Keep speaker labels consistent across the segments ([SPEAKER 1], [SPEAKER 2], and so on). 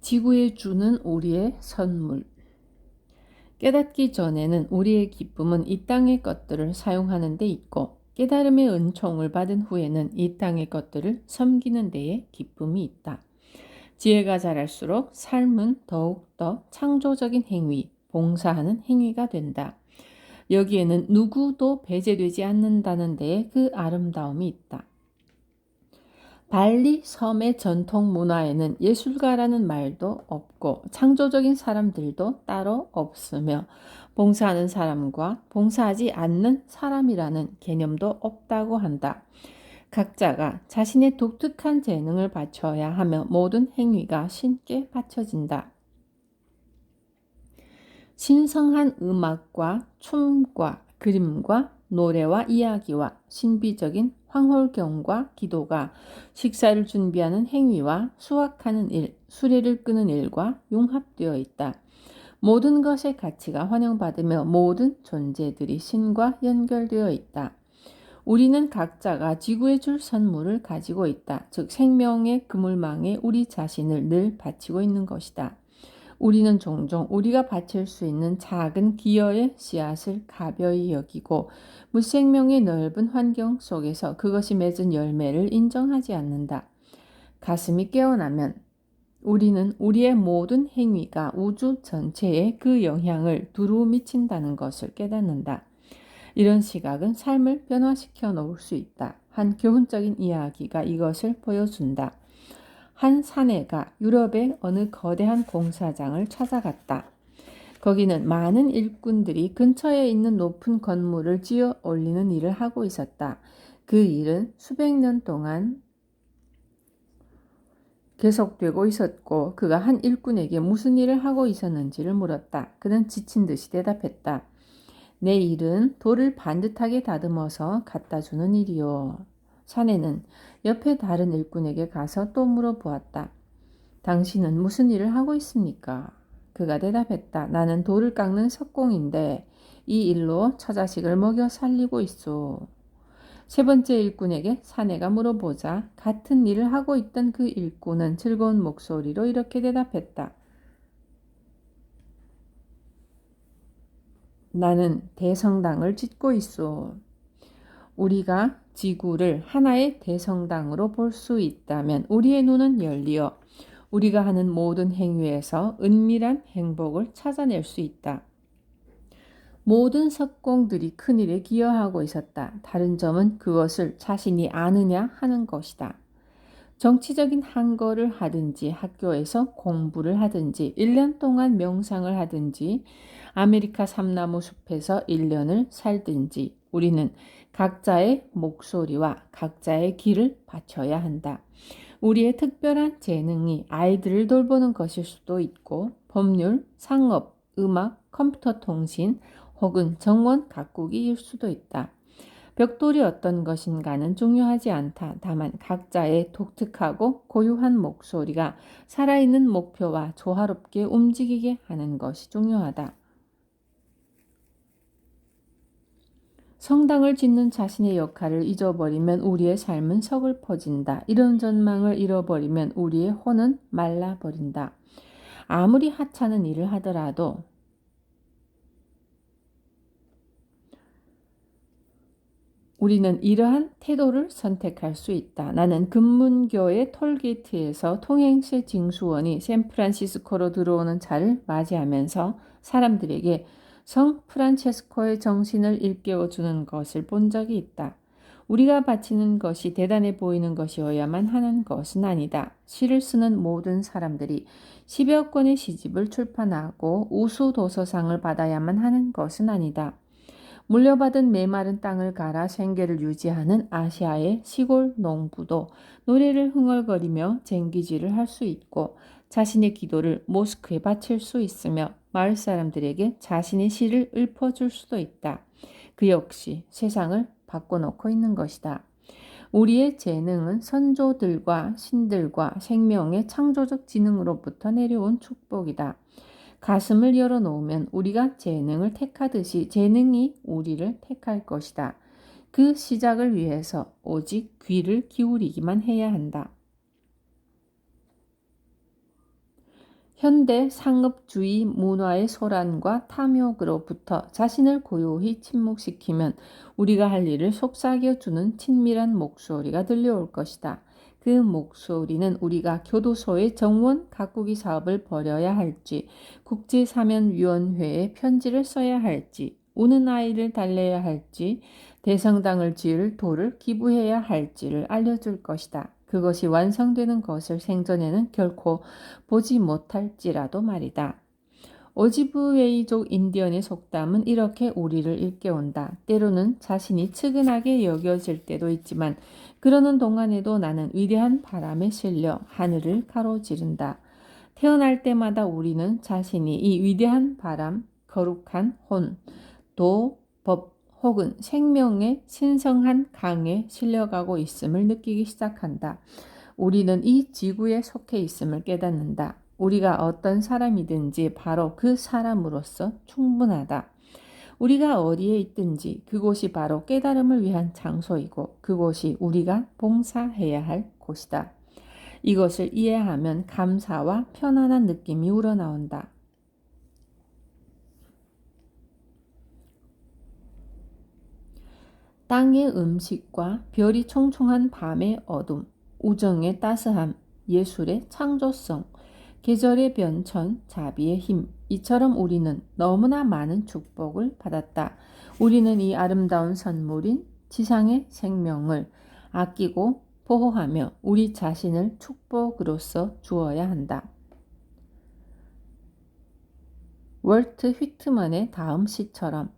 [SPEAKER 1] 지구에 주는 우리의 선물. 깨닫기 전에는 우리의 기쁨은 이 땅의 것들을 사용하는 데 있고, 깨달음의 은총을 받은 후에는 이 땅의 것들을 섬기는 데에 기쁨이 있다. 지혜가 자랄수록 삶은 더욱더 창조적인 행위, 봉사하는 행위가 된다. 여기에는 누구도 배제되지 않는다는 데에 그 아름다움이 있다. 발리 섬의 전통 문화에는 예술가라는 말도 없고 창조적인 사람들도 따로 없으며 봉사하는 사람과 봉사하지 않는 사람이라는 개념도 없다고 한다. 각자가 자신의 독특한 재능을 바쳐야 하며 모든 행위가 신께 바쳐진다. 신성한 음악과 춤과 그림과 노래와 이야기와 신비적인 황홀경과 기도가 식사를 준비하는 행위와 수확하는 일, 수레를 끄는 일과 융합되어 있다. 모든 것의 가치가 환영받으며 모든 존재들이 신과 연결되어 있다. 우리는 각자가 지구에 줄 선물을 가지고 있다. 즉 생명의 그물망에 우리 자신을 늘 바치고 있는 것이다. 우리는 종종 우리가 바칠 수 있는 작은 기여의 씨앗을 가벼이 여기고 무생명의 넓은 환경 속에서 그것이 맺은 열매를 인정하지 않는다. 가슴이 깨어나면 우리는 우리의 모든 행위가 우주 전체에 그 영향을 두루 미친다는 것을 깨닫는다. 이런 시각은 삶을 변화시켜 놓을 수 있다. 한 교훈적인 이야기가 이것을 보여준다. 한 사내가 유럽의 어느 거대한 공사장을 찾아갔다. 거기는 많은 일꾼들이 근처에 있는 높은 건물을 지어 올리는 일을 하고 있었다. 그 일은 수백 년 동안 계속되고 있었고 그가 한 일꾼에게 무슨 일을 하고 있었는지를 물었다. 그는 지친 듯이 대답했다. 내 일은 돌을 반듯하게 다듬어서 갖다 주는 일이요. 사내는 옆에 다른 일꾼에게 가서 또 물어보았다. 당신은 무슨 일을 하고 있습니까? 그가 대답했다. 나는 돌을 깎는 석공인데 이 일로 처자식을 먹여 살리고 있소. 세 번째 일꾼에게 사내가 물어보자 같은 일을 하고 있던 그 일꾼은 즐거운 목소리로 이렇게 대답했다. 나는 대성당을 짓고 있소. 우리가 지구를 하나의 대성당으로 볼 수 있다면 우리의 눈은 열리어 우리가 하는 모든 행위에서 은밀한 행복을 찾아낼 수 있다. 모든 석공들이 큰일에 기여하고 있었다. 다른 점은 그것을 자신이 아느냐 하는 것이다. 정치적인 한거를 하든지 학교에서 공부를 하든지 1년 동안 명상을 하든지 아메리카 삼나무 숲에서 1년을 살든지 우리는 각자의 목소리와 각자의 길을 바쳐야 한다. 우리의 특별한 재능이 아이들을 돌보는 것일 수도 있고 법률, 상업, 음악, 컴퓨터 통신 혹은 정원 가꾸기일 수도 있다. 벽돌이 어떤 것인가는 중요하지 않다. 다만 각자의 독특하고 고유한 목소리가 살아있는 목표와 조화롭게 움직이게 하는 것이 중요하다. 성당을 짓는 자신의 역할을 잊어버리면 우리의 삶은 서글퍼진다. 이런 전망을 잃어버리면 우리의 혼은 말라버린다. 아무리 하찮은 일을 하더라도 우리는 이러한 태도를 선택할 수 있다. 나는 금문교의 톨게이트에서 통행세 징수원이 샌프란시스코로 들어오는 차를 맞이하면서 사람들에게 성 프란체스코의 정신을 일깨워주는 것을 본 적이 있다. 우리가 바치는 것이 대단해 보이는 것이어야만 하는 것은 아니다. 시를 쓰는 모든 사람들이 10여 권의 시집을 출판하고 우수 도서상을 받아야만 하는 것은 아니다. 물려받은 메마른 땅을 갈아 생계를 유지하는 아시아의 시골 농부도 노래를 흥얼거리며 쟁기질을 할 수 있고 자신의 기도를 모스크에 바칠 수 있으며 마을 사람들에게 자신의 시를 읊어줄 수도 있다. 그 역시 세상을 바꿔놓고 있는 것이다. 우리의 재능은 선조들과 신들과 생명의 창조적 지능으로부터 내려온 축복이다. 가슴을 열어놓으면 우리가 재능을 택하듯이 재능이 우리를 택할 것이다. 그 시작을 위해서 오직 귀를 기울이기만 해야 한다. 현대 상업주의 문화의 소란과 탐욕으로부터 자신을 고요히 침묵시키면 우리가 할 일을 속삭여주는 친밀한 목소리가 들려올 것이다. 그 목소리는 우리가 교도소의 정원 가꾸기 사업을 벌여야 할지, 국제사면위원회에 편지를 써야 할지, 우는 아이를 달래야 할지, 대성당을 지을 돌을 기부해야 할지를 알려줄 것이다. 그것이 완성되는 것을 생전에는 결코 보지 못할지라도 말이다. 오지브웨이족 인디언의 속담은 이렇게 우리를 일깨운다. 때로는 자신이 측은하게 여겨질 때도 있지만 그러는 동안에도 나는 위대한 바람에 실려 하늘을 가로지른다. 태어날 때마다 우리는 자신이 이 위대한 바람, 거룩한 혼, 도, 법 혹은 생명의 신성한 강에 실려가고 있음을 느끼기 시작한다. 우리는 이 지구에 속해 있음을 깨닫는다. 우리가 어떤 사람이든지 바로 그 사람으로서 충분하다. 우리가 어디에 있든지 그곳이 바로 깨달음을 위한 장소이고 그곳이 우리가 봉사해야 할 곳이다. 이것을 이해하면 감사와 편안한 느낌이 우러나온다. 땅의 음식과 별이 총총한 밤의 어둠, 우정의 따스함, 예술의 창조성, 계절의 변천, 자비의 힘, 이처럼 우리는 너무나 많은 축복을 받았다. 우리는 이 아름다운 선물인 지상의 생명을 아끼고 보호하며 우리 자신을 축복으로서 주어야 한다. 월트 휘트먼의 다음 시처럼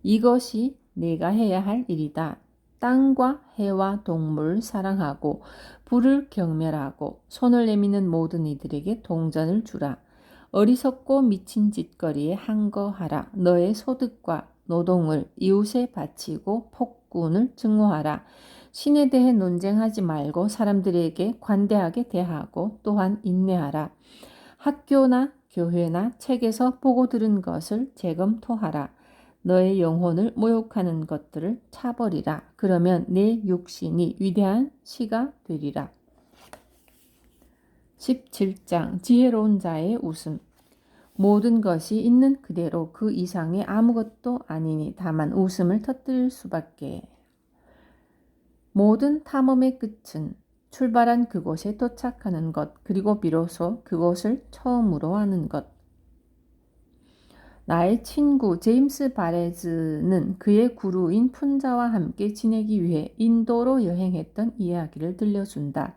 [SPEAKER 1] 이것이 내가 해야 할 일이다. 땅과 해와 동물을 사랑하고 불을 경멸하고 손을 내미는 모든 이들에게 동전을 주라. 어리석고 미친 짓거리에 항거하라. 너의 소득과 노동을 이웃에 바치고 폭군을 증오하라. 신에 대해 논쟁하지 말고 사람들에게 관대하게 대하고 또한 인내하라. 학교나 교회나 책에서 보고 들은 것을 재검토하라. 너의 영혼을 모욕하는 것들을 차버리라. 그러면 내 육신이 위대한 시가 되리라. 17장 지혜로운 자의 웃음. 모든 것이 있는 그대로 그 이상의 아무것도 아니니 다만 웃음을 터뜨릴 수밖에. 모든 탐험의 끝은 출발한 그곳에 도착하는 것, 그리고 비로소 그곳을 처음으로 하는 것. 나의 친구 제임스 바레즈는 그의 구루인 푼자와 함께 지내기 위해 인도로 여행했던 이야기를 들려준다.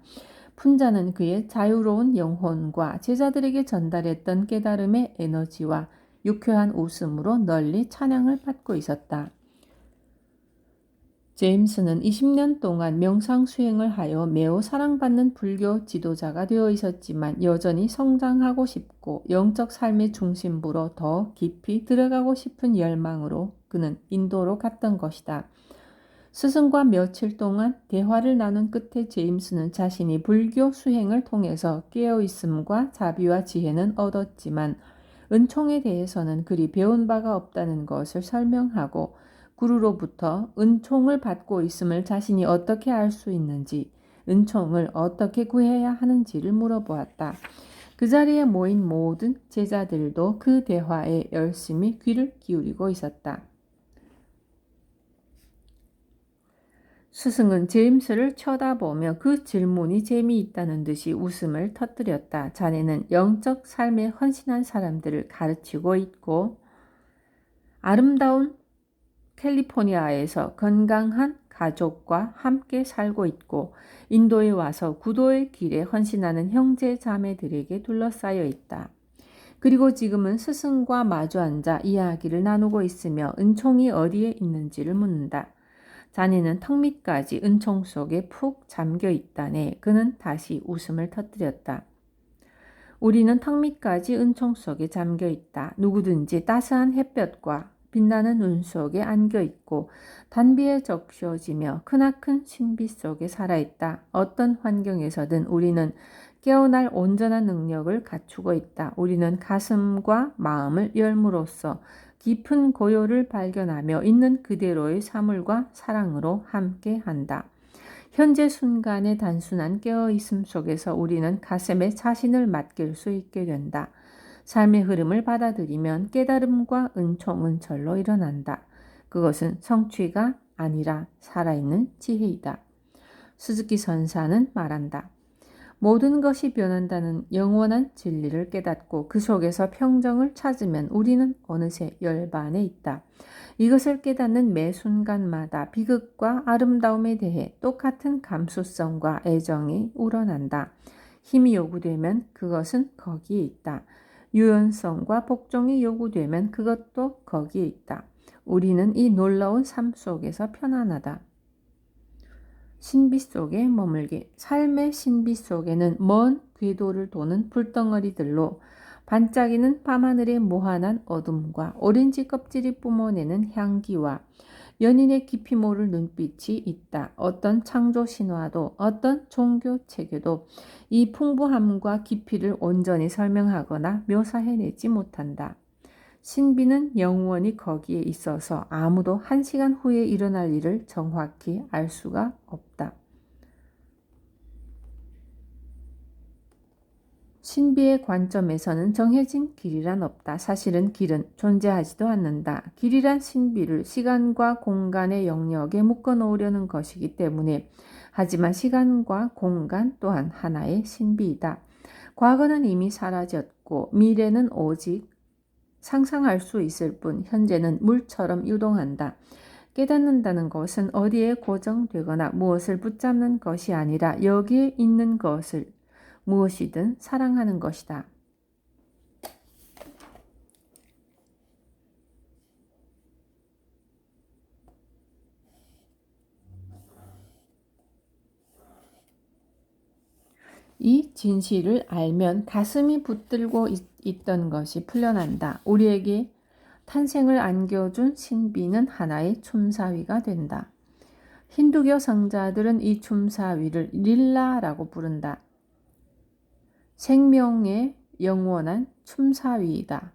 [SPEAKER 1] 푼자는 그의 자유로운 영혼과 제자들에게 전달했던 깨달음의 에너지와 유쾌한 웃음으로 널리 찬양을 받고 있었다. 제임스는 20년 동안 명상 수행을 하여 매우 사랑받는 불교 지도자가 되어 있었지만 여전히 성장하고 싶고 영적 삶의 중심부로 더 깊이 들어가고 싶은 열망으로 그는 인도로 갔던 것이다. 스승과 며칠 동안 대화를 나눈 끝에 제임스는 자신이 불교 수행을 통해서 깨어있음과 자비와 지혜는 얻었지만 은총에 대해서는 그리 배운 바가 없다는 것을 설명하고 구루로부터 은총을 받고 있음을 자신이 어떻게 알 수 있는지, 은총을 어떻게 구해야 하는지를 물어보았다. 그 자리에 모인 모든 제자들도 그 대화에 열심히 귀를 기울이고 있었다. 스승은 제임스를 쳐다보며 그 질문이 재미있다는 듯이 웃음을 터뜨렸다. 자네는 영적 삶에 헌신한 사람들을 가르치고 있고 아름다운 캘리포니아에서 건강한 가족과 함께 살고 있고 인도에 와서 구도의 길에 헌신하는 형제 자매들에게 둘러싸여 있다. 그리고 지금은 스승과 마주 앉아 이야기를 나누고 있으며 은총이 어디에 있는지를 묻는다. 자네는 턱밑까지 은총 속에 푹 잠겨 있다네. 그는 다시 웃음을 터뜨렸다. 우리는 턱밑까지 은총 속에 잠겨 있다. 누구든지 따스한 햇볕과 빛나는 눈 속에 안겨 있고 단비에 적셔지며 크나큰 신비 속에 살아있다. 어떤 환경에서든 우리는 깨어날 온전한 능력을 갖추고 있다. 우리는 가슴과 마음을 열므로써 깊은 고요를 발견하며 있는 그대로의 사물과 사랑으로 함께한다. 현재 순간의 단순한 깨어있음 속에서 우리는 가슴에 자신을 맡길 수 있게 된다. 삶의 흐름을 받아들이면 깨달음과 은총은 절로 일어난다. 그것은 성취가 아니라 살아있는 지혜이다. 스즈키 선사는 말한다. 모든 것이 변한다는 영원한 진리를 깨닫고 그 속에서 평정을 찾으면 우리는 어느새 열반에 있다. 이것을 깨닫는 매 순간마다 비극과 아름다움에 대해 똑같은 감수성과 애정이 우러난다. 힘이 요구되면 그것은 거기에 있다. 유연성과 복종이 요구되면 그것도 거기에 있다. 우리는 이 놀라운 삶 속에서 편안하다. 신비 속에 머물기. 삶의 신비 속에는 먼 궤도를 도는 불덩어리들로 반짝이는 밤하늘의 무한한 어둠과 오렌지 껍질이 뿜어내는 향기와 연인의 깊이 모를 눈빛이 있다. 어떤 창조 신화도 어떤 종교 체계도 이 풍부함과 깊이를 온전히 설명하거나 묘사해내지 못한다. 신비는 영원히 거기에 있어서 아무도 1시간 후에 일어날 일을 정확히 알 수가 없다. 신비의 관점에서는 정해진 길이란 없다. 사실은 길은 존재하지도 않는다. 길이란 신비를 시간과 공간의 영역에 묶어놓으려는 것이기 때문에 하지만 시간과 공간 또한 하나의 신비이다. 과거는 이미 사라졌고 미래는 오직 상상할 수 있을 뿐 현재는 물처럼 유동한다. 깨닫는다는 것은 어디에 고정되거나 무엇을 붙잡는 것이 아니라 여기에 있는 것을 무엇이든 사랑하는 것이다. 이 진실을 알면 가슴이 붙들고 있던 것이 풀려난다. 우리에게 탄생을 안겨준 신비는 하나의 춤사위가 된다. 힌두교 성자들은 이 춤사위를 릴라라고 부른다. 생명의 영원한 춤사위이다.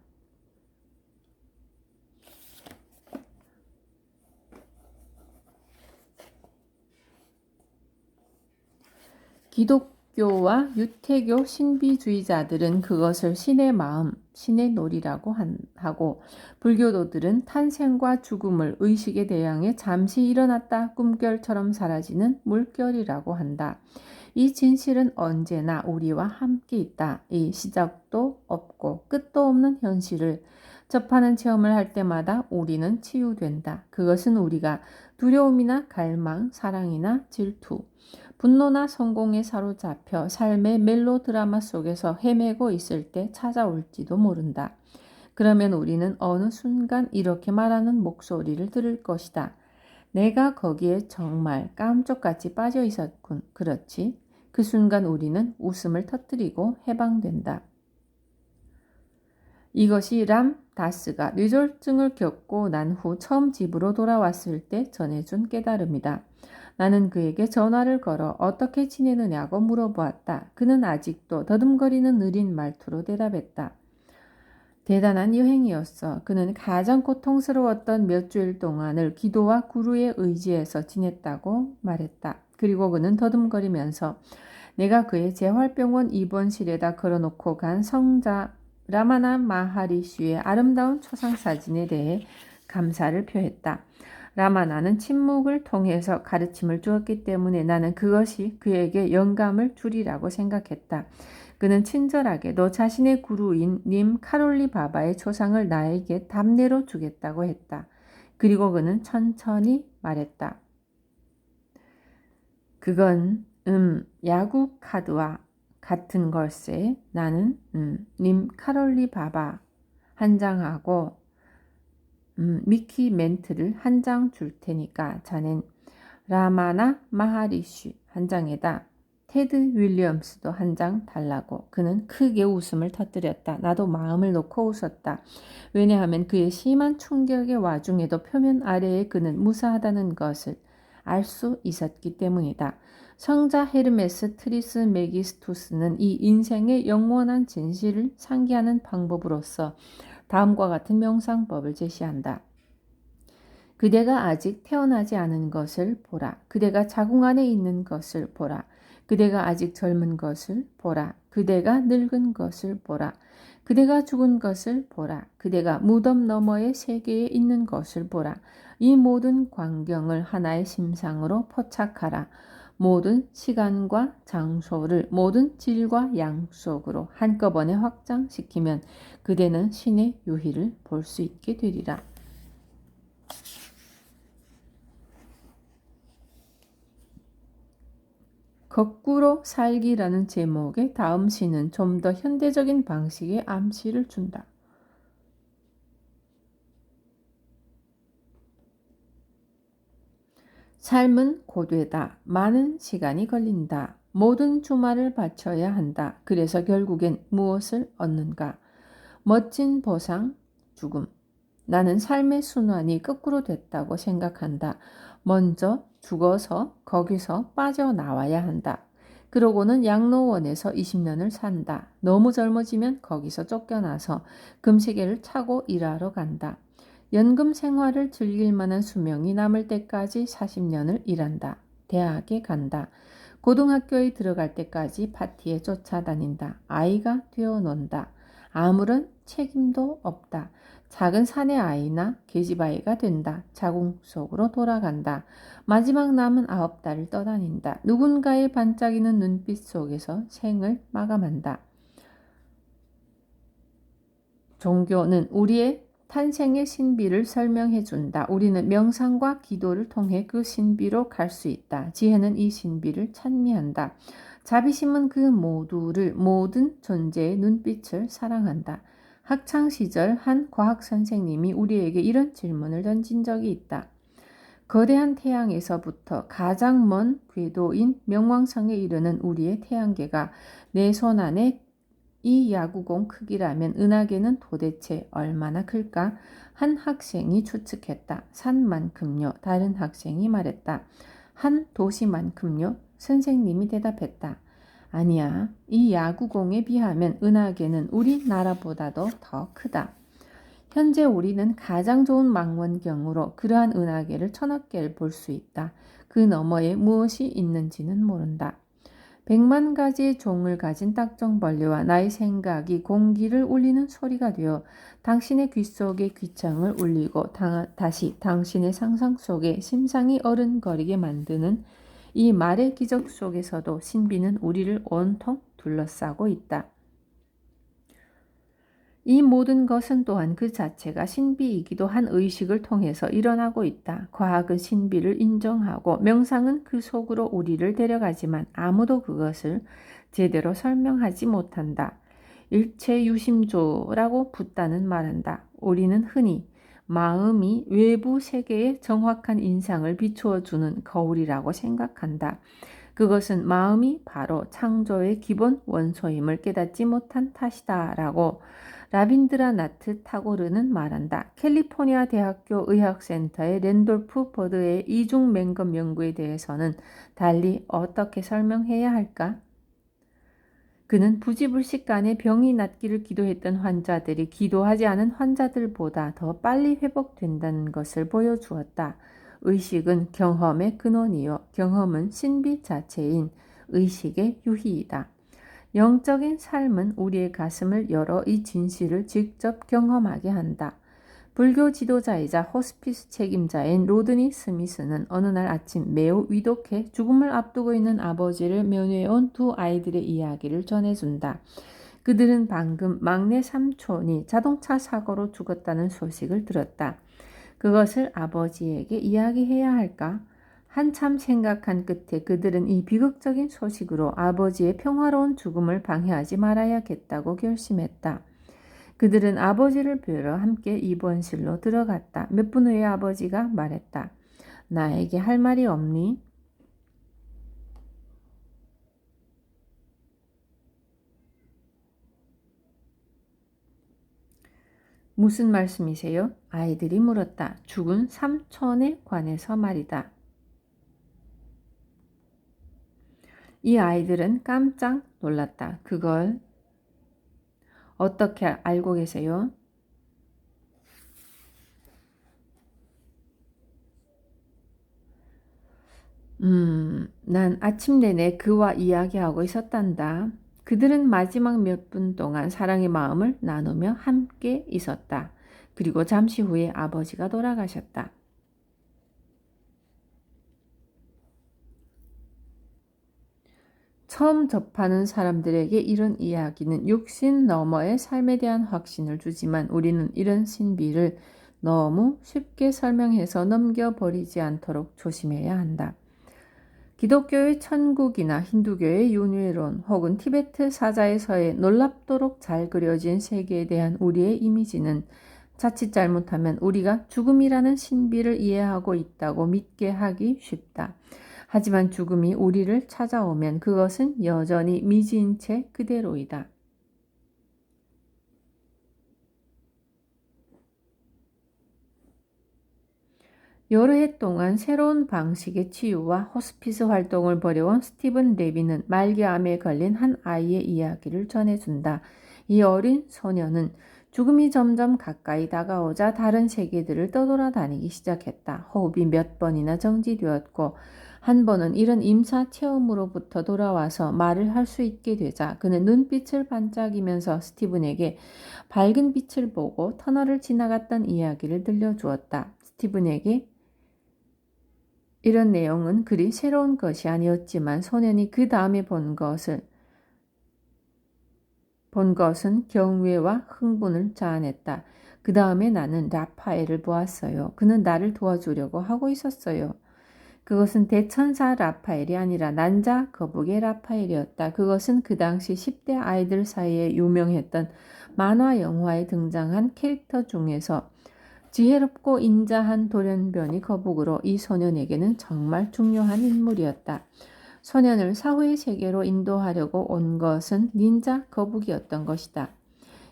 [SPEAKER 1] 기독교와 유태교 신비주의자들은 그것을 신의 마음, 신의 놀이라고 하고 불교도들은 탄생과 죽음을 의식의 대양에 잠시 일어났다 꿈결처럼 사라지는 물결이라고 한다. 이 진실은 언제나 우리와 함께 있다. 이 시작도 없고 끝도 없는 현실을 접하는 체험을 할 때마다 우리는 치유된다. 그것은 우리가 두려움이나 갈망, 사랑이나 질투, 분노나 성공에 사로잡혀 삶의 멜로드라마 속에서 헤매고 있을 때 찾아올지도 모른다. 그러면 우리는 어느 순간 이렇게 말하는 목소리를 들을 것이다. 내가 거기에 정말 깜짝같이 빠져 있었군. 그렇지? 그 순간 우리는 웃음을 터뜨리고 해방된다. 이것이 람 다스가 뇌졸중을 겪고 난 후 처음 집으로 돌아왔을 때 전해준 깨달음이다. 나는 그에게 전화를 걸어 어떻게 지내느냐고 물어보았다. 그는 아직도 더듬거리는 느린 말투로 대답했다. 대단한 여행이었어. 그는 가장 고통스러웠던 몇 주일 동안을 기도와 구루의 의지에서 지냈다고 말했다. 그리고 그는 더듬거리면서 내가 그의 재활병원 입원실에다 걸어놓고 간 성자 라마나 마하리쉬의 아름다운 초상사진에 대해 감사를 표했다. 라마나는 침묵을 통해서 가르침을 주었기 때문에 나는 그것이 그에게 영감을 주리라고 생각했다. 그는 친절하게 너 자신의 구루인 님 카롤리 바바의 초상을 나에게 답례로 주겠다고 했다. 그리고 그는 천천히 말했다. 그건 야구 카드와 같은 걸세. 나는 님 카롤리 바바 한 장하고 미키 멘트를 한 장 줄 테니까 자넨 라마나 마하리쉬 한 장에다 테드 윌리엄스도 한 장 달라고. 그는 크게 웃음을 터뜨렸다. 나도 마음을 놓고 웃었다. 왜냐하면 그의 심한 충격의 와중에도 표면 아래에 그는 무사하다는 것을 알 수 있었기 때문이다. 성자 헤르메스 트리스 메기스투스는 이 인생의 영원한 진실을 상기하는 방법으로서 다음과 같은 명상법을 제시한다. 그대가 아직 태어나지 않은 것을 보라. 그대가 자궁 안에 있는 것을 보라. 그대가 아직 젊은 것을 보라. 그대가 늙은 것을 보라. 그대가 죽은 것을 보라. 그대가 무덤 너머의 세계에 있는 것을 보라. 이 모든 광경을 하나의 심상으로 포착하라. 모든 시간과 장소를 모든 질과 양 속으로 한꺼번에 확장시키면 그대는 신의 유희를 볼 수 있게 되리라. 거꾸로 살기라는 제목의 다음 시는 좀 더 현대적인 방식의 암시를 준다. 삶은 고되다. 많은 시간이 걸린다. 모든 주말을 바쳐야 한다. 그래서 결국엔 무엇을 얻는가? 멋진 보상, 죽음. 나는 삶의 순환이 거꾸로 됐다고 생각한다. 먼저 죽어서 거기서 빠져나와야 한다. 그러고는 양로원에서 20년을 산다. 너무 젊어지면 거기서 쫓겨나서 금시계를 차고 일하러 간다. 연금 생활을 즐길 만한 수명이 남을 때까지 40년을 일한다. 대학에 간다. 고등학교에 들어갈 때까지 파티에 쫓아다닌다. 아이가 되어 논다. 아무런 책임도 없다. 작은 사내 아이나 계집아이가 된다. 자궁 속으로 돌아간다. 마지막 남은 9달을 떠다닌다. 누군가의 반짝이는 눈빛 속에서 생을 마감한다. 종교는 우리의 탄생의 신비를 설명해 준다. 우리는 명상과 기도를 통해 그 신비로 갈 수 있다. 지혜는 이 신비를 찬미한다. 자비심은 그 모든 존재의 눈빛을 사랑한다. 학창시절 한 과학 선생님이 우리에게 이런 질문을 던진 적이 있다. 거대한 태양에서부터 가장 먼 궤도인 명왕성에 이르는 우리의 태양계가 내 손 안에 이 야구공 크기라면 은하계는 도대체 얼마나 클까? 한 학생이 추측했다. 산만큼요. 다른 학생이 말했다. 한 도시만큼요. 선생님이 대답했다. 아니야. 이 야구공에 비하면 은하계는 우리나라보다도 더 크다. 현재 우리는 가장 좋은 망원경으로 그러한 은하계를 1000억 개를 볼 수 있다. 그 너머에 무엇이 있는지는 모른다. 100만 가지의 종을 가진 딱정벌레와 나의 생각이 공기를 울리는 소리가 되어 당신의 귀 속에 귀청을 울리고 다시 당신의 상상 속에 심상이 어른거리게 만드는 이 말의 기적 속에서도 신비는 우리를 온통 둘러싸고 있다. 이 모든 것은 또한 그 자체가 신비이기도 한 의식을 통해서 일어나고 있다. 과학은 신비를 인정하고 명상은 그 속으로 우리를 데려가지만 아무도 그것을 제대로 설명하지 못한다. 일체유심조라고 붓다는 말한다. 우리는 흔히 마음이 외부 세계에 정확한 인상을 비추어주는 거울이라고 생각한다. 그것은 마음이 바로 창조의 기본 원소임을 깨닫지 못한 탓이다라고 라빈드라나트 타고르는 말한다. 캘리포니아 대학교 의학센터의 랜돌프 버드의 이중 맹금 연구에 대해서는 달리 어떻게 설명해야 할까? 그는 부지불식간에 병이 낫기를 기도했던 환자들이 기도하지 않은 환자들보다 더 빨리 회복된다는 것을 보여주었다. 의식은 경험의 근원이요. 경험은 신비 자체인 의식의 유희이다. 영적인 삶은 우리의 가슴을 열어 이 진실을 직접 경험하게 한다. 불교 지도자이자 호스피스 책임자인 로드니 스미스는 어느 날 아침 매우 위독해 죽음을 앞두고 있는 아버지를 면회해온 두 아이들의 이야기를 전해준다. 그들은 방금 막내 삼촌이 자동차 사고로 죽었다는 소식을 들었다. 그것을 아버지에게 이야기해야 할까? 한참 생각한 끝에 그들은 이 비극적인 소식으로 아버지의 평화로운 죽음을 방해하지 말아야겠다고 결심했다. 그들은 아버지를 뵈러 함께 입원실로 들어갔다. 몇 분 후에 아버지가 말했다. 나에게 할 말이 없니? 무슨 말씀이세요? 아이들이 물었다. 죽은 삼촌에 관해서 말이다. 이 아이들은 깜짝 놀랐다. 그걸 어떻게 알고 계세요? 난 아침 내내 그와 이야기하고 있었단다. 그들은 마지막 몇 분 동안 사랑의 마음을 나누며 함께 있었다. 그리고 잠시 후에 아버지가 돌아가셨다. 처음 접하는 사람들에게 이런 이야기는 육신 너머의 삶에 대한 확신을 주지만 우리는 이런 신비를 너무 쉽게 설명해서 넘겨버리지 않도록 조심해야 한다. 기독교의 천국이나 힌두교의 윤회론 혹은 티베트 사자에서의 놀랍도록 잘 그려진 세계에 대한 우리의 이미지는 자칫 잘못하면 우리가 죽음이라는 신비를 이해하고 있다고 믿게 하기 쉽다. 하지만 죽음이 우리를 찾아오면 그것은 여전히 미지인 채 그대로이다. 여러 해 동안 새로운 방식의 치유와 호스피스 활동을 벌여온 스티븐 레비는 말기암에 걸린 한 아이의 이야기를 전해준다. 이 어린 소녀는 죽음이 점점 가까이 다가오자 다른 세계들을 떠돌아다니기 시작했다. 호흡이 몇 번이나 정지되었고 한 번은 이런 임사 체험으로부터 돌아와서 말을 할 수 있게 되자 그는 눈빛을 반짝이면서 스티븐에게 밝은 빛을 보고 터널을 지나갔던 이야기를 들려주었다. 스티븐에게 이런 내용은 그리 새로운 것이 아니었지만 소년이 그 다음에 본 것은 경외와 흥분을 자아냈다. 그 다음에 나는 라파엘을 보았어요. 그는 나를 도와주려고 하고 있었어요. 그것은 대천사 라파엘이 아니라 난자 거북의 라파엘이었다. 그것은 그 당시 10대 아이들 사이에 유명했던 만화 영화에 등장한 캐릭터 중에서 지혜롭고 인자한 돌연변이 거북으로 이 소년에게는 정말 중요한 인물이었다. 소년을 사후의 세계로 인도하려고 온 것은 닌자 거북이었던 것이다.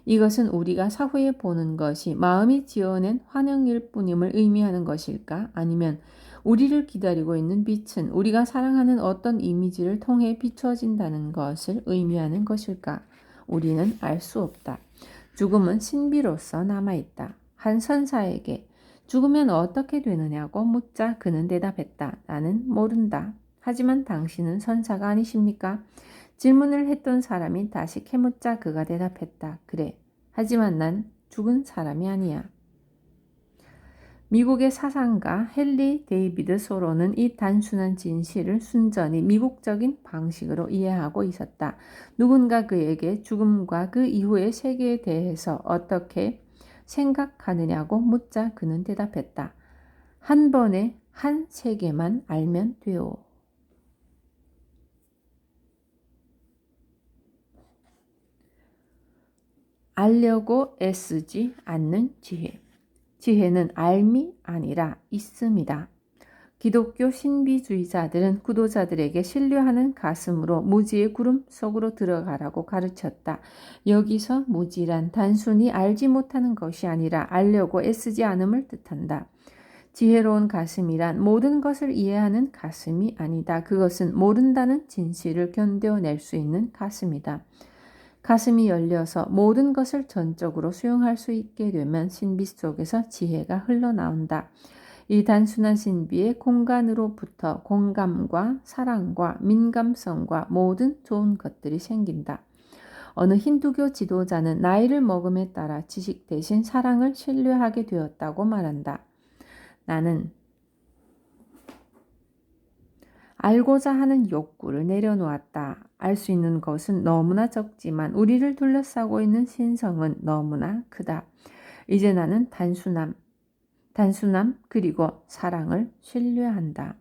[SPEAKER 1] 이것은 우리가 사후에 보는 것이 마음이 지어낸 환영일 뿐임을 의미하는 것일까? 아니면 우리를 기다리고 있는 빛은 우리가 사랑하는 어떤 이미지를 통해 비춰진다는 것을 의미하는 것일까? 우리는 알 수 없다. 죽음은 신비로서 남아있다. 한 선사에게 죽으면 어떻게 되느냐고 묻자 그는 대답했다. 나는 모른다. 하지만 당신은 선사가 아니십니까? 질문을 했던 사람이 다시 캐묻자 그가 대답했다. 그래. 하지만 난 죽은 사람이 아니야. 미국의 사상가 헨리 데이비드 소로는 이 단순한 진실을 순전히 미국적인 방식으로 이해하고 있었다. 누군가 그에게 죽음과 그 이후의 세계에 대해서 어떻게 생각하느냐고 묻자 그는 대답했다. 한 번에 한 세계만 알면 돼요. 알려고 애쓰지 않는 지혜. 지혜는 알미 아니라 있음이다. 기독교 신비주의자들은 구도자들에게 신뢰하는 가슴으로 무지의 구름 속으로 들어가라고 가르쳤다. 여기서 무지란 단순히 알지 못하는 것이 아니라 알려고 애쓰지 않음을 뜻한다. 지혜로운 가슴이란 모든 것을 이해하는 가슴이 아니다. 그것은 모른다는 진실을 견뎌낼 수 있는 가슴이다. 가슴이 열려서 모든 것을 전적으로 수용할 수 있게 되면 신비 속에서 지혜가 흘러나온다. 이 단순한 신비의 공간으로부터 공감과 사랑과 민감성과 모든 좋은 것들이 생긴다. 어느 힌두교 지도자는 나이를 먹음에 따라 지식 대신 사랑을 신뢰하게 되었다고 말한다. 나는 알고자 하는 욕구를 내려놓았다. 알 수 있는 것은 너무나 적지만 우리를 둘러싸고 있는 신성은 너무나 크다. 이제 나는 단순함 그리고 사랑을 신뢰한다.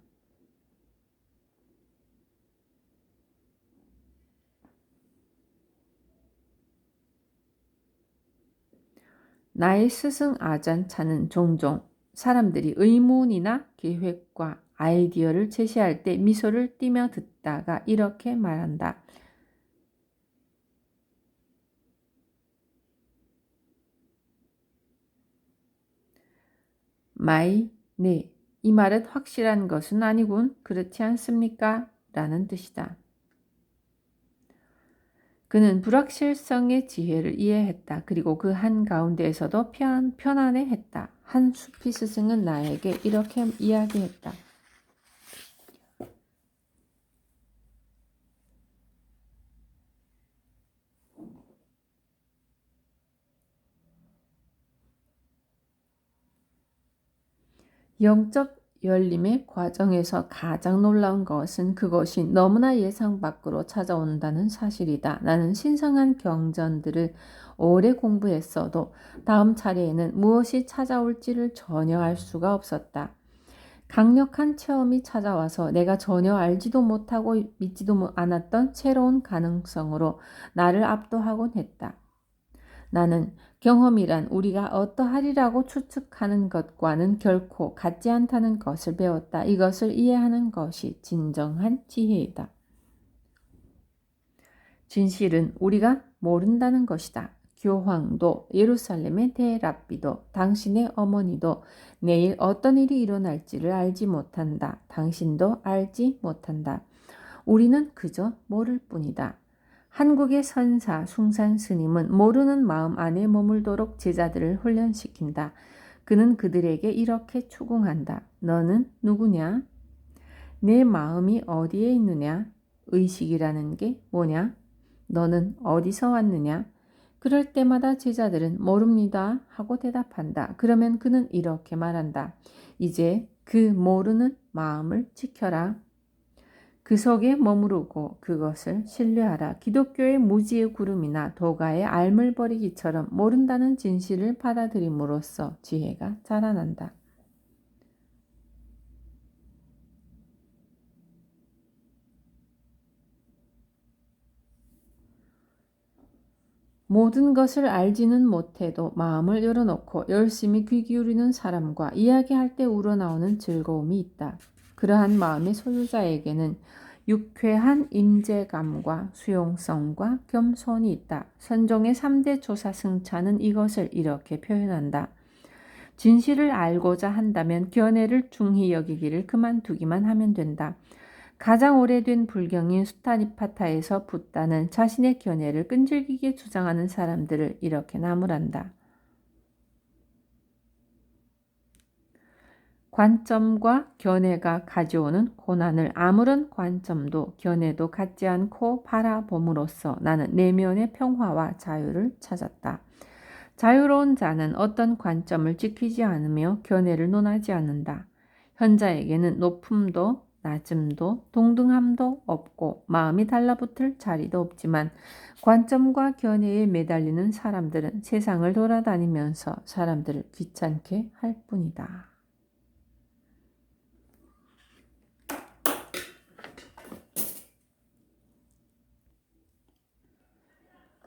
[SPEAKER 1] 나의 스승 아잔차는 종종 사람들이 의문이나 계획과 아이디어를 제시할 때 미소를 띠며 듣다가 이렇게 말한다. 네. 이 말은 확실한 것은 아니군. 그렇지 않습니까? 라는 뜻이다. 그는 불확실성의 지혜를 이해했다. 그리고 그 한가운데에서도 편안해했다. 한 수피 스승은 나에게 이렇게 이야기했다. 영적 열림의 과정에서 가장 놀라운 것은 그것이 너무나 예상 밖으로 찾아온다는 사실이다. 나는 신성한 경전들을 오래 공부했어도 다음 차례에는 무엇이 찾아올지를 전혀 알 수가 없었다. 강력한 체험이 찾아와서 내가 전혀 알지도 못하고 믿지도 않았던 새로운 가능성으로 나를 압도하곤 했다. 나는 경험이란 우리가 어떠하리라고 추측하는 것과는 결코 같지 않다는 것을 배웠다. 이것을 이해하는 것이 진정한 지혜이다. 진실은 우리가 모른다는 것이다. 교황도, 예루살렘의 대랍비도, 당신의 어머니도 내일 어떤 일이 일어날지를 알지 못한다. 당신도 알지 못한다. 우리는 그저 모를 뿐이다. 한국의 선사 숭산 스님은 모르는 마음 안에 머물도록 제자들을 훈련시킨다. 그는 그들에게 이렇게 추궁한다. 너는 누구냐? 내 마음이 어디에 있느냐? 의식이라는 게 뭐냐? 너는 어디서 왔느냐? 그럴 때마다 제자들은 모릅니다 하고 대답한다. 그러면 그는 이렇게 말한다. 이제 그 모르는 마음을 지켜라. 그 속에 머무르고 그것을 신뢰하라. 기독교의 무지의 구름이나 도가의 알물버리기처럼 모른다는 진실을 받아들임으로써 지혜가 자라난다. 모든 것을 알지는 못해도 마음을 열어놓고 열심히 귀 기울이는 사람과 이야기할 때 우러나오는 즐거움이 있다. 그러한 마음의 소유자에게는 유쾌한 임재감과 수용성과 겸손이 있다. 선종의 3대 조사승차는 이것을 이렇게 표현한다. 진실을 알고자 한다면 견해를 중히 여기기를 그만두기만 하면 된다. 가장 오래된 불경인 수타니파타에서 붓다는 자신의 견해를 끈질기게 주장하는 사람들을 이렇게 나무란다. 관점과 견해가 가져오는 고난을 아무런 관점도 견해도 갖지 않고 바라봄으로써 나는 내면의 평화와 자유를 찾았다. 자유로운 자는 어떤 관점을 지키지 않으며 견해를 논하지 않는다. 현자에게는 높음도 낮음도 동등함도 없고 마음이 달라붙을 자리도 없지만 관점과 견해에 매달리는 사람들은 세상을 돌아다니면서 사람들을 귀찮게 할 뿐이다.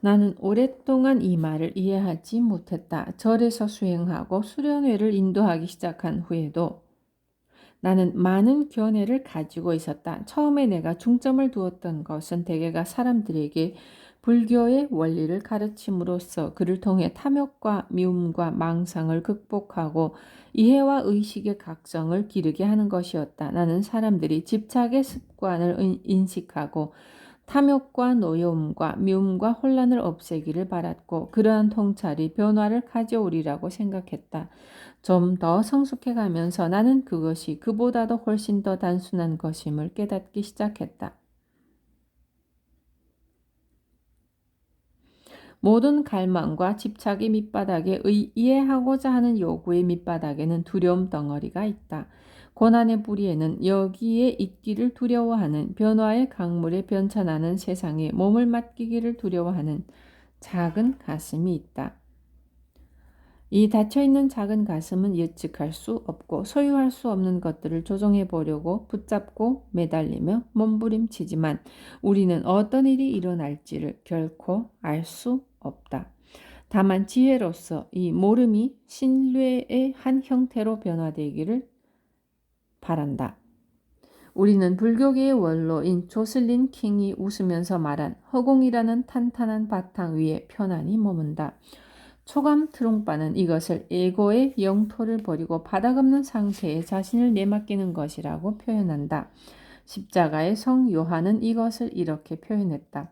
[SPEAKER 1] 나는 오랫동안 이 말을 이해하지 못했다. 절에서 수행하고 수련회를 인도하기 시작한 후에도 나는 많은 견해를 가지고 있었다. 처음에 내가 중점을 두었던 것은 대개가 사람들에게 불교의 원리를 가르침으로써 그를 통해 탐욕과 미움과 망상을 극복하고 이해와 의식의 각성을 기르게 하는 것이었다. 나는 사람들이 집착의 습관을 인식하고 탐욕과 노여움과 미움과 혼란을 없애기를 바랐고 그러한 통찰이 변화를 가져오리라고 생각했다. 좀 더 성숙해가면서 나는 그것이 그보다도 훨씬 더 단순한 것임을 깨닫기 시작했다. 모든 갈망과 집착의 밑바닥에 이해하고자 하는 요구의 밑바닥에는 두려움 덩어리가 있다. 고난의 뿌리에는 여기에 있기를 두려워하는 변화의 강물에 변천하는 세상에 몸을 맡기기를 두려워하는 작은 가슴이 있다. 이 닫혀있는 작은 가슴은 예측할 수 없고 소유할 수 없는 것들을 조종해 보려고 붙잡고 매달리며 몸부림치지만 우리는 어떤 일이 일어날지를 결코 알 수 없다. 다만 지혜로서 이 모름이 신뢰의 한 형태로 변화되기를 바란다. 우리는 불교계의 원로인 조슬린 킹이 웃으면서 말한 허공이라는 탄탄한 바탕 위에 편안히 머문다. 초감 트롱바는 이것을 에고의 영토를 버리고 바닥 없는 상태에 자신을 내맡기는 것이라고 표현한다. 십자가의 성 요한은 이것을 이렇게 표현했다.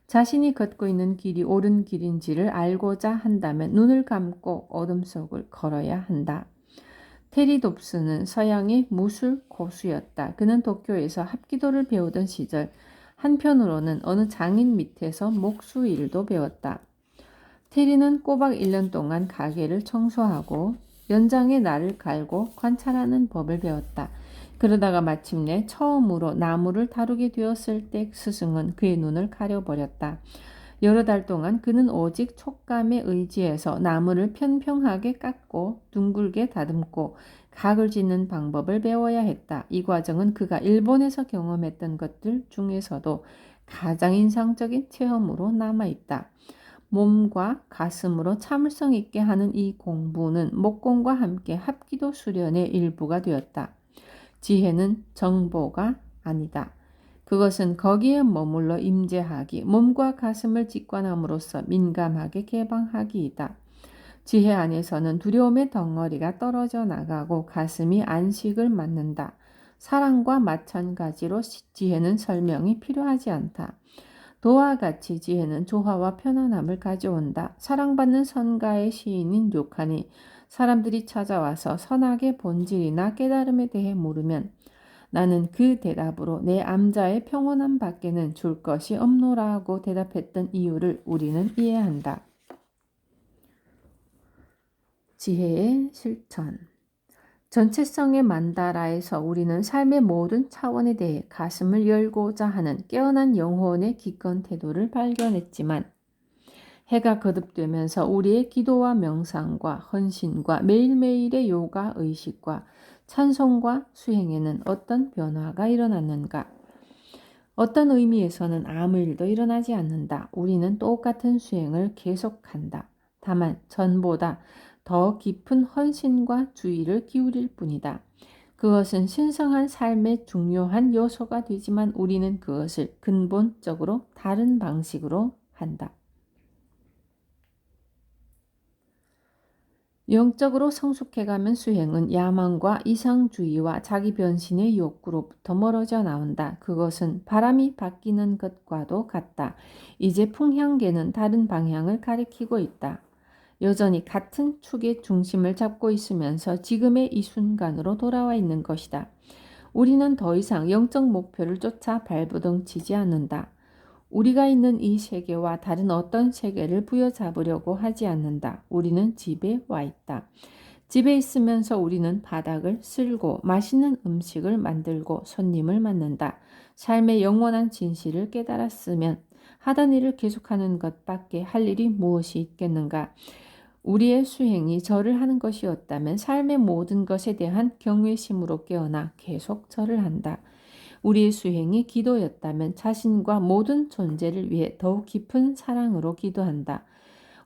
[SPEAKER 1] 자신이 걷고 있는 길이 옳은 길인지를 알고자 한다면 눈을 감고 어둠 속을 걸어야 한다. 테리 돕스는 서양의 무술 고수였다. 그는 도쿄에서 합기도를 배우던 시절 한편으로는 어느 장인 밑에서 목수 일도 배웠다. 테리는 꼬박 1년 동안 가게를 청소하고 연장의 날을 갈고 관찰하는 법을 배웠다. 그러다가 마침내 처음으로 나무를 다루게 되었을 때 스승은 그의 눈을 가려버렸다. 여러 달 동안 그는 오직 촉감에 의지해서 나무를 평평하게 깎고 둥글게 다듬고 각을 짓는 방법을 배워야 했다. 이 과정은 그가 일본에서 경험했던 것들 중에서도 가장 인상적인 체험으로 남아있다. 몸과 가슴으로 참을성 있게 하는 이 공부는 목공과 함께 합기도 수련의 일부가 되었다. 지혜는 정보가 아니다. 그것은 거기에 머물러 임재하기, 몸과 가슴을 직관함으로써 민감하게 개방하기이다. 지혜 안에서는 두려움의 덩어리가 떨어져 나가고 가슴이 안식을 맞는다. 사랑과 마찬가지로 지혜는 설명이 필요하지 않다. 도와 같이 지혜는 조화와 편안함을 가져온다. 사랑받는 선가의 시인인 료칸이 사람들이 찾아와서 선악의 본질이나 깨달음에 대해 물으면 나는 그 대답으로 내 암자의 평온함 밖에는 줄 것이 없노라고 대답했던 이유를 우리는 이해한다. 지혜의 실천. 전체성의 만다라에서 우리는 삶의 모든 차원에 대해 가슴을 열고자 하는 깨어난 영혼의 기꺼운 태도를 발견했지만 해가 거듭되면서 우리의 기도와 명상과 헌신과 매일매일의 요가 의식과 찬송과 수행에는 어떤 변화가 일어났는가? 어떤 의미에서는 아무 일도 일어나지 않는다. 우리는 똑같은 수행을 계속한다. 다만 전보다 더 깊은 헌신과 주의를 기울일 뿐이다. 그것은 신성한 삶의 중요한 요소가 되지만 우리는 그것을 근본적으로 다른 방식으로 한다. 영적으로 성숙해가면 수행은 야망과 이상주의와 자기 변신의 욕구로부터 멀어져 나온다. 그것은 바람이 바뀌는 것과도 같다. 이제 풍향계는 다른 방향을 가리키고 있다. 여전히 같은 축의 중심을 잡고 있으면서 지금의 이 순간으로 돌아와 있는 것이다. 우리는 더 이상 영적 목표를 쫓아 발버둥치지 않는다. 우리가 있는 이 세계와 다른 어떤 세계를 부여잡으려고 하지 않는다. 우리는 집에 와 있다. 집에 있으면서 우리는 바닥을 쓸고 맛있는 음식을 만들고 손님을 맞는다. 삶의 영원한 진실을 깨달았으면 하던 일을 계속하는 것밖에 할 일이 무엇이 있겠는가? 우리의 수행이 절을 하는 것이었다면 삶의 모든 것에 대한 경외심으로 깨어나 계속 절을 한다. 우리의 수행이 기도였다면 자신과 모든 존재를 위해 더욱 깊은 사랑으로 기도한다.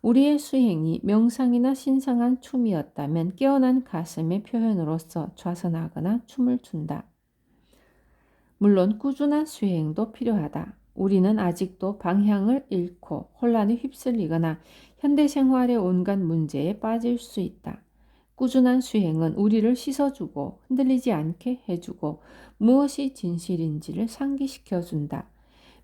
[SPEAKER 1] 우리의 수행이 명상이나 신성한 춤이었다면 깨어난 가슴의 표현으로서 좌선하거나 춤을 춘다. 물론 꾸준한 수행도 필요하다. 우리는 아직도 방향을 잃고 혼란에 휩쓸리거나 현대생활의 온갖 문제에 빠질 수 있다. 꾸준한 수행은 우리를 씻어주고 흔들리지 않게 해주고 무엇이 진실인지를 상기시켜준다.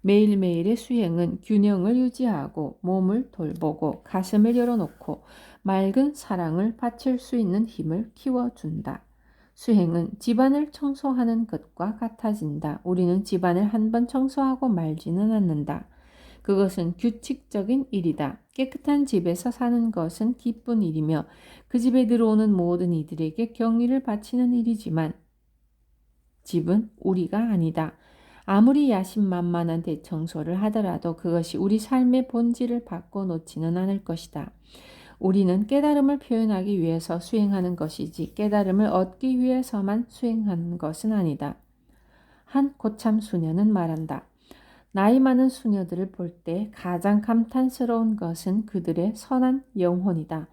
[SPEAKER 1] 매일매일의 수행은 균형을 유지하고 몸을 돌보고 가슴을 열어놓고 맑은 사랑을 바칠 수 있는 힘을 키워준다. 수행은 집안을 청소하는 것과 같아진다. 우리는 집안을 한 번 청소하고 말지는 않는다. 그것은 규칙적인 일이다. 깨끗한 집에서 사는 것은 기쁜 일이며 그 집에 들어오는 모든 이들에게 경의를 바치는 일이지만 집은 우리가 아니다. 아무리 야심만만한 대청소를 하더라도 그것이 우리 삶의 본질을 바꿔놓지는 않을 것이다. 우리는 깨달음을 표현하기 위해서 수행하는 것이지 깨달음을 얻기 위해서만 수행하는 것은 아니다. 한 고참 수녀는 말한다. 나이 많은 수녀들을 볼 때 가장 감탄스러운 것은 그들의 선한 영혼이다.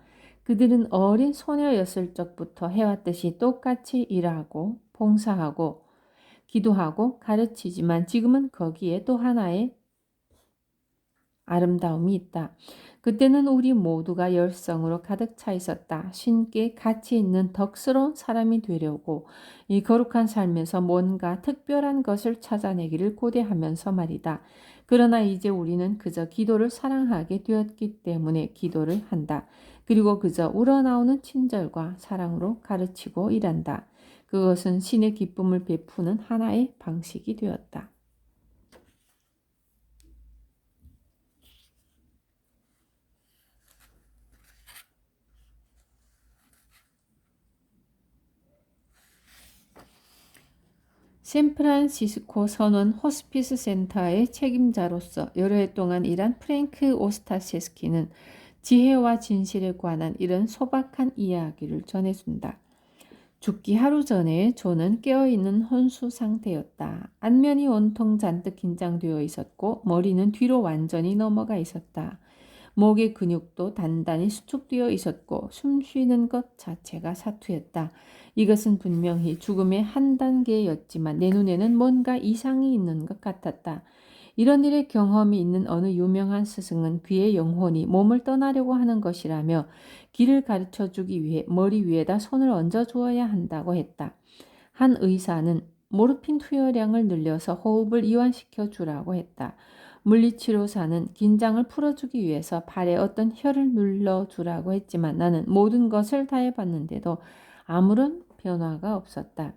[SPEAKER 1] 그들은 어린 소녀였을 적부터 해왔듯이 똑같이 일하고 봉사하고 기도하고 가르치지만 지금은 거기에 또 하나의 아름다움이 있다. 그때는 우리 모두가 열성으로 가득 차 있었다. 신께 가치 있는 덕스러운 사람이 되려고 이 거룩한 삶에서 뭔가 특별한 것을 찾아내기를 고대하면서 말이다. 그러나 이제 우리는 그저 기도를 사랑하게 되었기 때문에 기도를 한다. 그리고 그저 우러나오는 친절과 사랑으로 가르치고 일한다. 그것은 신의 기쁨을 베푸는 하나의 방식이 되었다. 샌프란시스코 선원 호스피스 센터의 책임자로서 여러 해 동안 일한 프랭크 오스타셰스키는 지혜와 진실에 관한 이런 소박한 이야기를 전해준다. 죽기 하루 전에 존은 깨어있는 혼수 상태였다. 안면이 온통 잔뜩 긴장되어 있었고 머리는 뒤로 완전히 넘어가 있었다. 목의 근육도 단단히 수축되어 있었고 숨 쉬는 것 자체가 사투였다. 이것은 분명히 죽음의 한 단계였지만 내 눈에는 뭔가 이상이 있는 것 같았다. 이런 일의 경험이 있는 어느 유명한 스승은 그의 영혼이 몸을 떠나려고 하는 것이라며 길을 가르쳐 주기 위해 머리 위에다 손을 얹어 주어야 한다고 했다. 한 의사는 모르핀 투여량을 늘려서 호흡을 이완시켜 주라고 했다. 물리치료사는 긴장을 풀어주기 위해서 발에 어떤 혀를 눌러주라고 했지만 나는 모든 것을 다 해봤는데도 아무런 변화가 없었다.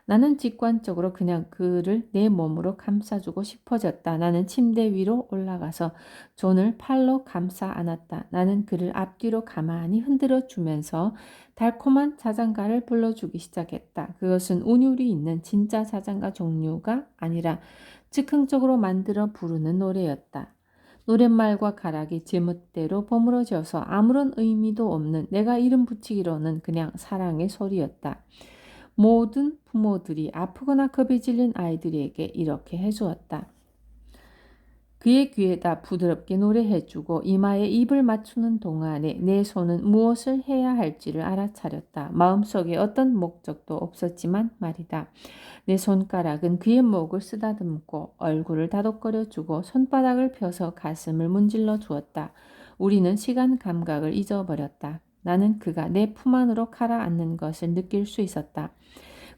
[SPEAKER 1] 나는 직관적으로 그냥 그를 내 몸으로 감싸주고 싶어졌다. 나는 침대 위로 올라가서 존을 팔로 감싸 안았다. 나는 그를 앞뒤로 가만히 흔들어 주면서 달콤한 자장가를 불러주기 시작했다. 그것은 운율이 있는 진짜 자장가 종류가 아니라 즉흥적으로 만들어 부르는 노래였다. 노랫말과 가락이 제멋대로 버무러져서 아무런 의미도 없는 내가 이름 붙이기로는 그냥 사랑의 소리였다. 모든 부모들이 아프거나 겁에 질린 아이들에게 이렇게 해주었다. 그의 귀에다 부드럽게 노래해주고 이마에 입을 맞추는 동안에 내 손은 무엇을 해야 할지를 알아차렸다. 마음속에 어떤 목적도 없었지만 말이다. 내 손가락은 그의 목을 쓰다듬고 얼굴을 다독거려주고 손바닥을 펴서 가슴을 문질러 주었다. 우리는 시간 감각을 잊어버렸다. 나는 그가 내 품 안으로 가라앉는 것을 느낄 수 있었다.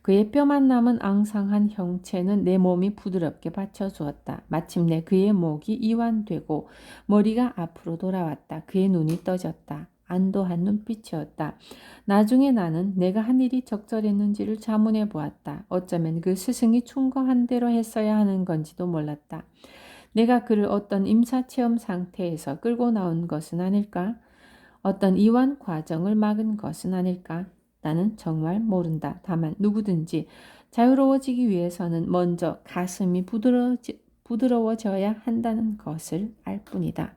[SPEAKER 1] 그의 뼈만 남은 앙상한 형체는 내 몸이 부드럽게 받쳐주었다. 마침내 그의 목이 이완되고 머리가 앞으로 돌아왔다. 그의 눈이 떠졌다. 안도한 눈빛이었다. 나중에 나는 내가 한 일이 적절했는지를 자문해 보았다. 어쩌면 그 스승이 충고한 대로 했어야 하는 건지도 몰랐다. 내가 그를 어떤 임사체험 상태에서 끌고 나온 것은 아닐까? 어떤 이완 과정을 막은 것은 아닐까? 나는 정말 모른다. 다만 누구든지 자유로워지기 위해서는 먼저 가슴이 부드러워져야 한다는 것을 알 뿐이다.